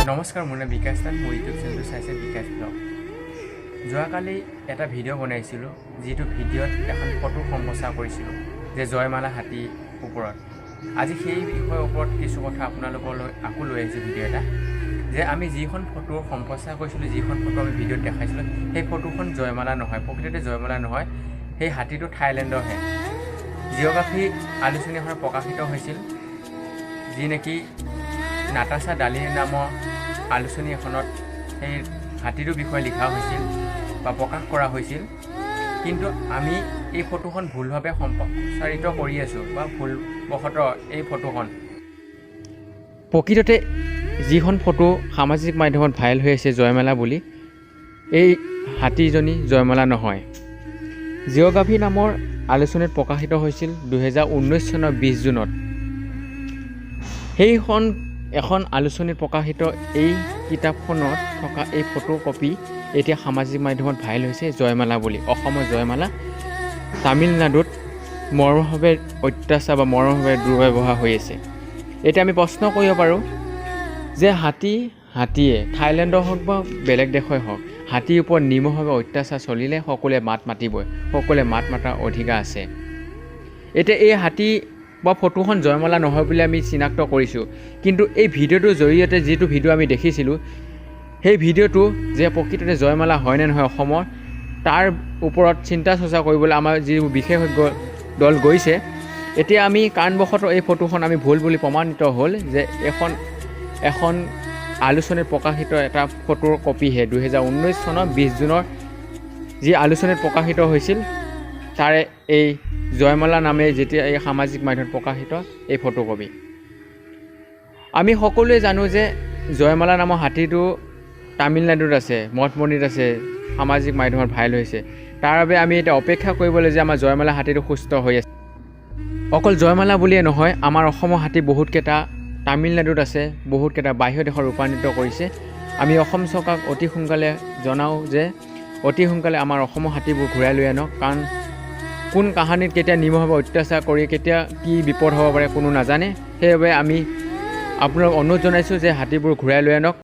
নমস্কাৰ মোৰ নাম বিকাশ তান মোৰ ইউটিউব চেনেলটো চাইছে বিকাশ ব্লগ যোৱাকালি এটা ভিডিঅ' বনাইছিলোঁ যিটো ভিডিঅ'ত এখন ফটো সম্প্ৰচাৰ কৰিছিলোঁ যে জয়মালা হাতীৰ ওপৰত আজি সেই বিষয়ৰ ওপৰত কিছু কথা আপোনালোকলৈ আকৌ লৈ আহিছোঁ ভিডিঅ' এটা যে আমি যিখন ফটো সম্প্ৰচাৰ কৰিছিলোঁ যিখন ফটো আমি ভিডিঅ'ত দেখাইছিলোঁ সেই ফটোখন জয়মালা নহয় প্ৰকৃততে জয়মালা নহয় সেই হাতীটো থাইলেণ্ডৰহে জিঅ'গ্ৰাফী আলোচনী এখনত প্ৰকাশিত হৈছিল যি নেকি নাটাছা ডালি নামৰ আলোচনী এখনত সেই হাতীটোৰ বিষয়ে লিখা হৈছিল বা প্ৰকাশ কৰা হৈছিল কিন্তু আমি এই ফটোখন ভুলভাৱে সম্প্ৰচাৰিত কৰি আছোঁ বা ভুলবশতঃ এই ফটোখন প্ৰকৃততে যিখন ফটো সামাজিক মাধ্যমত ভাইৰেল হৈ আছে জয়মালা বুলি এই হাতীজনী জয়মালা নহয় জিঅ'গ্ৰাফী নামৰ আলোচনীত প্ৰকাশিত হৈছিল 2019 চনৰ 20 জুনত সেইখন এখন আলোচনীত প্ৰকাশিত এই কিতাপখনত থকা এই ফটো কপি এতিয়া সামাজিক মাধ্যমত ভাইৰেল হৈছে জয়মালা বুলি অসমৰ জয়মালা তামিলনাডুত মৰমভাৱে অত্যাচাৰ বা মৰমভাৱে দুৰ্ব্যৱহাৰ হৈ আছে এতিয়া আমি প্ৰশ্ন কৰিব পাৰোঁ যে হাতীয়ে থাইলেণ্ডৰ হওক বা বেলেগ দেশই হওক হাতীৰ ওপৰত নিৰ্মমভাৱে অত্যাচাৰ চলিলে সকলোৱে মাত মাতিবই সকলোৱে মাত মাতাৰ অধিকাৰ আছে এতিয়া এই হাতী বা ফটোখন জয়মালা নহয় বুলি আমি চিনাক্ত কৰিছোঁ কিন্তু এই ভিডিঅ'টোৰ জৰিয়তে যিটো ভিডিঅ' আমি দেখিছিলোঁ সেই ভিডিঅ'টো যে প্ৰকৃততে জয়মালা হয়নে নহয় অসমৰ তাৰ ওপৰত চিন্তা চৰ্চা কৰিবলৈ আমাৰ যি বিশেষজ্ঞ দল গৈছে এতিয়া আমি কাৰণবশতঃ এই ফটোখন আমি ভুল বুলি প্ৰমাণিত হ'ল যে এখন আলোচনীত প্ৰকাশিত এটা ফটোৰ কপিহে 2019 চনৰ 20 জুনৰ যি আলোচনীত প্ৰকাশিত হৈছিল তাৰে এই জয়মালা নামে যেতিয়া এই সামাজিক মাধ্যমত প্ৰকাশিত এই ফটো কপি আমি সকলোৱে জানো যে জয়মালা নামৰ হাতীটো তামিলনাডুত আছে মঠ মন্দিৰত আছে সামাজিক মাধ্যমত ভাইৰেল হৈছে তাৰ বাবে আমি এতিয়া অপেক্ষা কৰিবলৈ যে আমাৰ জয়মালা হাতীটো সুস্থ হৈ আছে অকল জয়মালা বুলিয়ে নহয় আমাৰ অসমৰ হাতী বহুতকেইটা তামিলনাডুত আছে বহুতকেইটা বাহিৰৰ দেশত ৰূপান্তৰিত কৰিছে আমি অসম চৰকাৰক অতি সোনকালে জনাওঁ যে অতি সোনকালে আমাৰ অসমৰ হাতীবোৰ ঘূৰাই লৈ আনক কাৰণ কোন কাহানীত কেতিয়া নিৰ্মমভাৱে অত্যাচাৰ কৰি কেতিয়া কি বিপদ হ'ব পাৰে কোনো নাজানে সেইবাবে আমি আপোনাক অনুৰোধ জনাইছোঁ যে হাতীবোৰ ঘূৰাই লৈ আনক